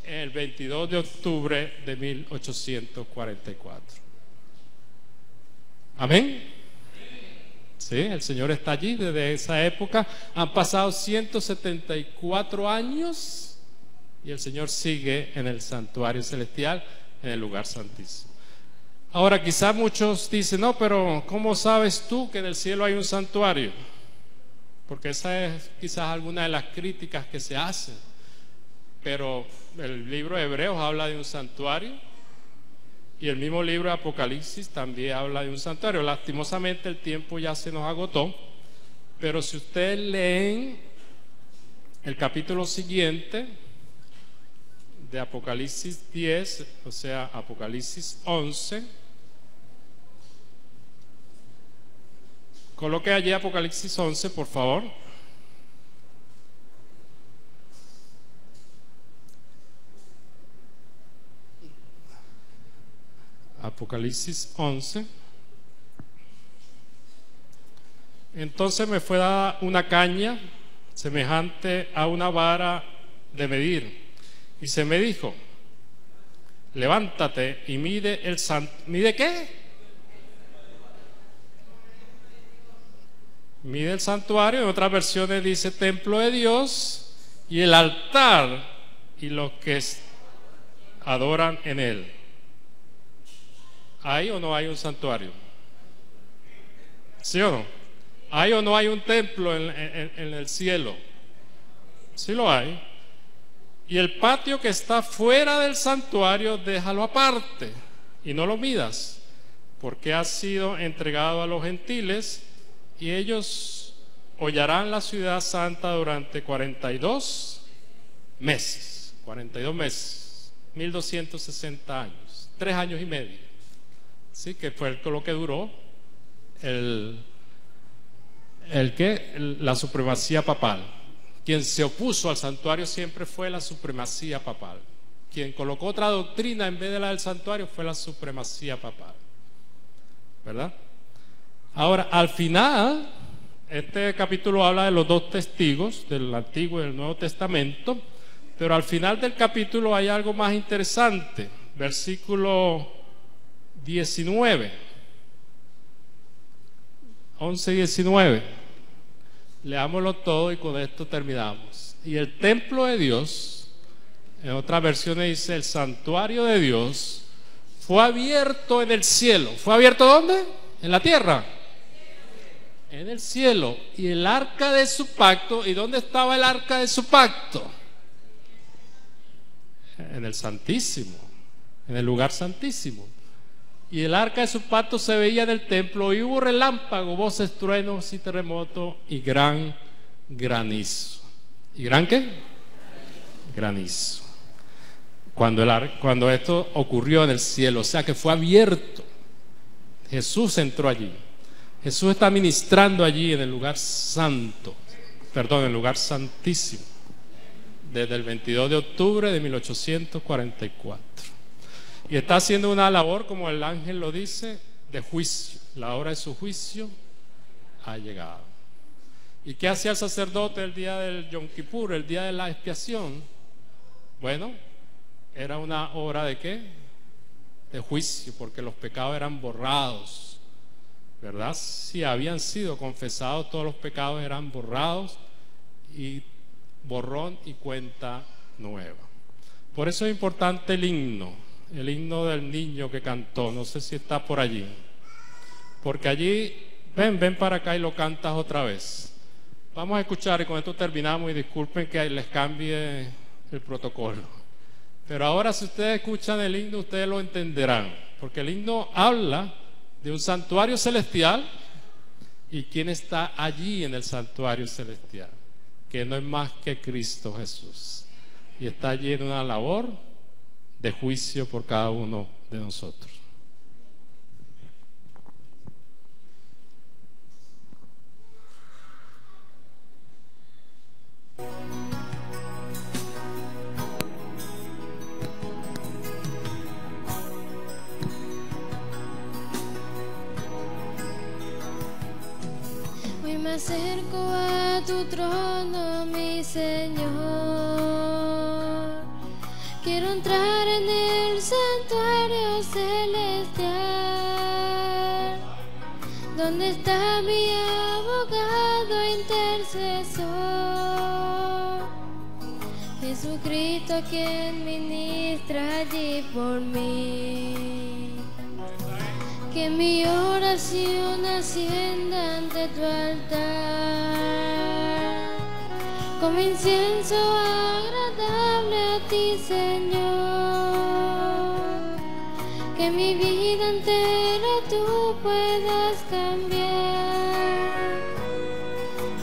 el 22 de octubre de 1844. Amén. Sí, el Señor está allí desde esa época. Han pasado 174 años y el Señor sigue en el santuario celestial, en el lugar santísimo. Ahora, quizás muchos dicen: no, pero ¿cómo sabes tú que en el cielo hay un santuario? Porque esa es quizás alguna de las críticas que se hacen. Pero el libro de Hebreos habla de un santuario, y el mismo libro de Apocalipsis también habla de un santuario. Lastimosamente el tiempo ya se nos agotó, pero si ustedes leen el capítulo siguiente de Apocalipsis 10, o sea, Apocalipsis 11, coloque allí Apocalipsis 11, por favor. Apocalipsis 11. Entonces me fue dada una caña semejante a una vara de medir, y se me dijo: levántate y mide el santuario. ¿Mide qué? Mide el santuario. En otras versiones dice templo de Dios, y el altar y los que adoran en él. ¿Hay o no hay un santuario? ¿Sí o no? ¿Hay o no hay un templo en el cielo? Sí lo hay. Y el patio que está fuera del santuario, déjalo aparte y no lo midas, porque ha sido entregado a los gentiles, y ellos hollarán la ciudad santa durante 42 meses. 42 meses, 1260 años, 3 años y medio. Sí, que fue lo que duró la supremacía papal. Quien se opuso al santuario siempre fue la supremacía papal. Quien colocó otra doctrina en vez de la del santuario fue la supremacía papal, ¿verdad? Ahora, al final, este capítulo habla de los dos testigos del Antiguo y del Nuevo Testamento, pero al final del capítulo hay algo más interesante. Versículo 19, 11 y 19. Leámoslo todo y con esto terminamos. Y el templo de Dios, en otras versiones dice el santuario de Dios, fue abierto en el cielo. ¿Fue abierto dónde? En la tierra. En el cielo. Y el arca de su pacto. ¿Y dónde estaba el arca de su pacto? En el santísimo, en el lugar santísimo. Y el arca de su pacto se veía en el templo, y hubo relámpagos, voces, truenos y terremotos y gran granizo. ¿Y gran qué? Granizo. Cuando esto ocurrió en el cielo, o sea que fue abierto. Jesús entró allí. Jesús está ministrando allí en el lugar santo, perdón, en el lugar santísimo, desde el 22 de octubre de 1844. Y está haciendo una labor, como el ángel lo dice, de juicio. La hora de su juicio ha llegado. ¿Y qué hacía el sacerdote el día del Yom Kippur, el día de la expiación? Bueno, era una hora de ¿qué? De juicio, porque los pecados eran borrados, ¿verdad? Si habían sido confesados, todos los pecados eran borrados, y borrón y cuenta nueva. Por eso es importante el himno del niño que cantó. No sé si está por allí, porque allí, ven para acá y lo cantas otra vez. Vamos a escuchar y con esto terminamos, y disculpen que les cambie el protocolo. Pero ahora, si ustedes escuchan el himno, ustedes lo entenderán, porque el himno habla de un santuario celestial y quién está allí en el santuario celestial, que no es más que Cristo Jesús, y está allí en una labor de juicio por cada uno de nosotros. Hoy me acerco a tu trono, mi Señor. Quiero entrar en el santuario celestial, donde está mi abogado intercesor, Jesucristo, quien ministra allí por mí. Que mi oración ascienda ante tu altar, como incienso agradable a ti, Señor. Que mi vida entera tú puedas cambiar,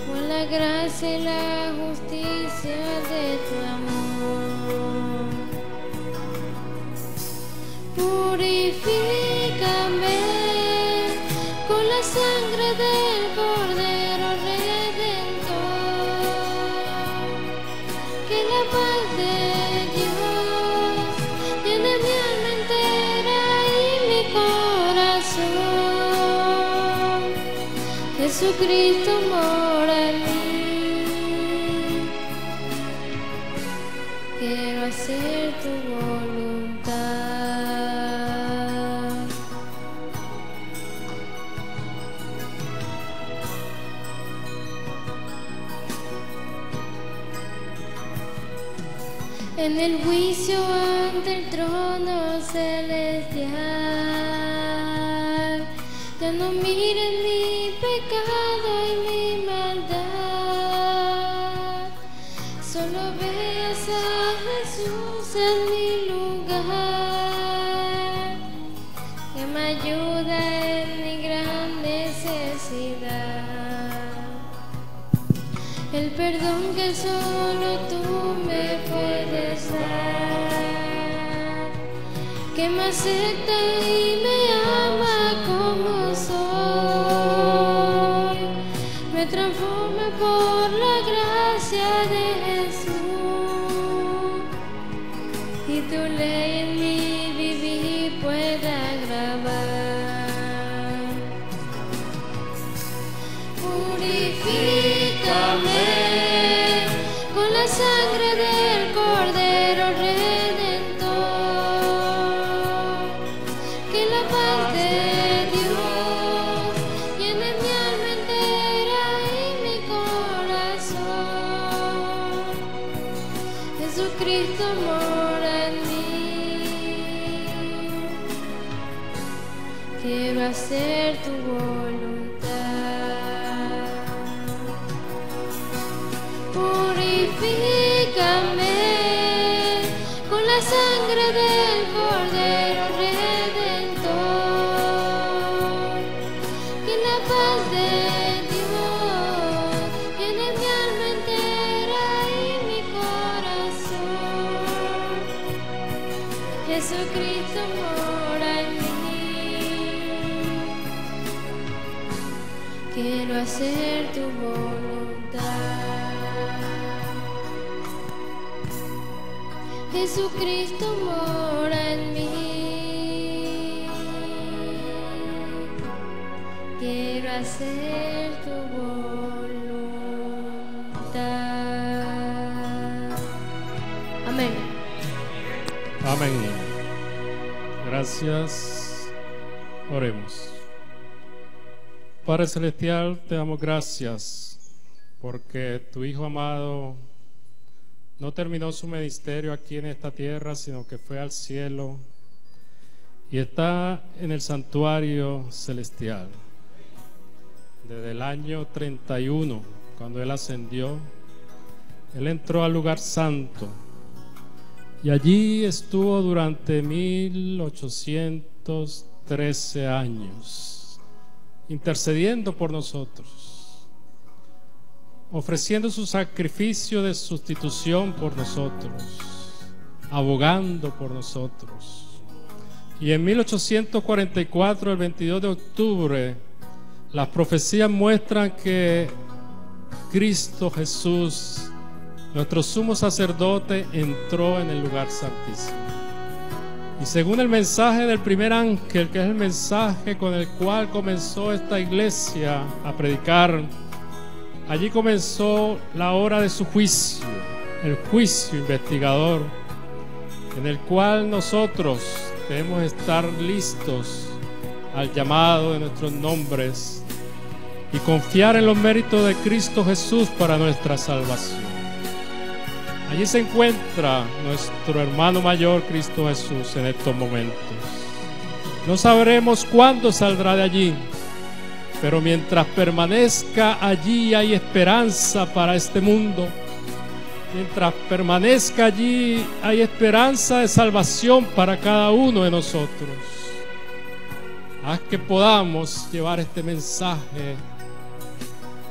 por la gracia y la justicia de tu amor. Purifícame con la sangre del Cordero Redentor. Que la paz de Dios llene mi alma entera y mi corazón. Jesucristo mora en mí. Quiero hacer tu voluntad. En el juicio ante el trono celestial, ya no miren mi pecado y mi maldad, solo veas a Jesús en mi lugar, que me ayuda en mi gran necesidad. El perdón que solo tú me puedes dar, que me acepta y me ama como soy, me transforma por la gracia de Jesús, y tu ley en mi vivir pueda grabar. Purifícame con la sangre del Cordero Redentor. Que la paz de Dios llene mi alma entera y mi corazón. Jesucristo mora en mí. Quiero hacer tu voluntad. Purifícame con la sangre del Cordero Redentor. Que la paz de Dios llene mi alma entera y mi corazón. Jesucristo mora en mí. Quiero hacer tu voluntad. Jesucristo mora en mí. Quiero hacer tu voluntad. Amén. Gracias. Oremos. Padre Celestial, te damos gracias porque tu Hijo amado no terminó su ministerio aquí en esta tierra, sino que fue al cielo y está en el santuario celestial. Desde el año 31, cuando Él ascendió, Él entró al lugar santo y allí estuvo durante 1813 años, intercediendo por nosotros, ofreciendo su sacrificio de sustitución por nosotros, abogando por nosotros. Y en 1844, el 22 de octubre, las profecías muestran que Cristo Jesús, nuestro sumo sacerdote, entró en el lugar santísimo. Y según el mensaje del primer ángel, que es el mensaje con el cual comenzó esta iglesia a predicar, allí comenzó la hora de su juicio, el juicio investigador, en el cual nosotros debemos estar listos al llamado de nuestros nombres y confiar en los méritos de Cristo Jesús para nuestra salvación. Allí se encuentra nuestro hermano mayor, Cristo Jesús, en estos momentos. No sabremos cuándo saldrá de allí, pero mientras permanezca allí hay esperanza para este mundo. Mientras permanezca allí hay esperanza de salvación para cada uno de nosotros. Haz que podamos llevar este mensaje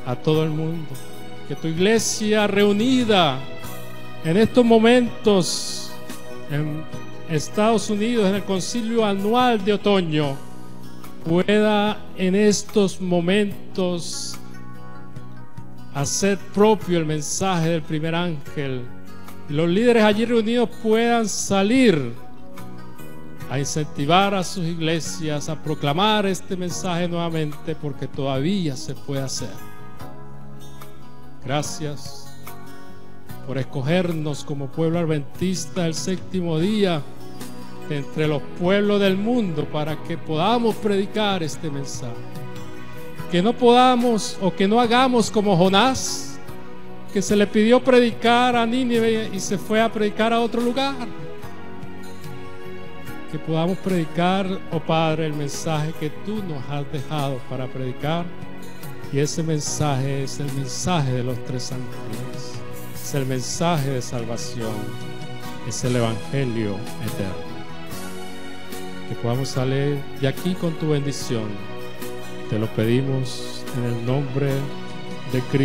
a todo el mundo. Que tu iglesia reunida en estos momentos en Estados Unidos, en el concilio anual de otoño, pueda en estos momentos hacer propio el mensaje del primer ángel. Y los líderes allí reunidos puedan salir a incentivar a sus iglesias a proclamar este mensaje nuevamente, porque todavía se puede hacer. Gracias por escogernos como pueblo adventista del séptimo día entre los pueblos del mundo para que podamos predicar este mensaje. Que no podamos o que no hagamos como Jonás, que se le pidió predicar a Nínive y se fue a predicar a otro lugar. Que podamos predicar, oh Padre, el mensaje que tú nos has dejado para predicar. Y ese mensaje es el mensaje de los tres ángeles. Es el mensaje de salvación. Es el evangelio eterno. Que podamos salir de aquí con tu bendición. Te lo pedimos en el nombre de Cristo.